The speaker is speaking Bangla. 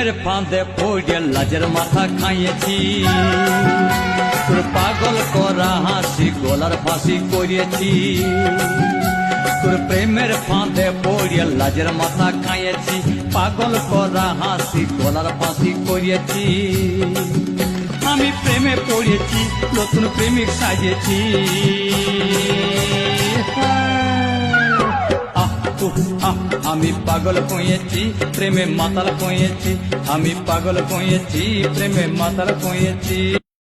প্রেমের ফাঁদে পড়ে লাজের মাথা খাইয়েছি, তোর পাগল করা হাসি গলার ফাঁসি করিয়েছি। তোর প্রেমের ফাঁদে পড়ে লাজের মাথা খাইয়েছি, পাগল করা হাসি গলার ফাঁসি করিয়েছি। আমি প্রেমে পড়েছি, নতুন প্রেমিক সাজেছি। আমি পাগল কইয়েছি, প্রেমে মাতাল কইয়েছি। আমি পাগল কইয়েছি, প্রেমে মাতাল কইয়েছি।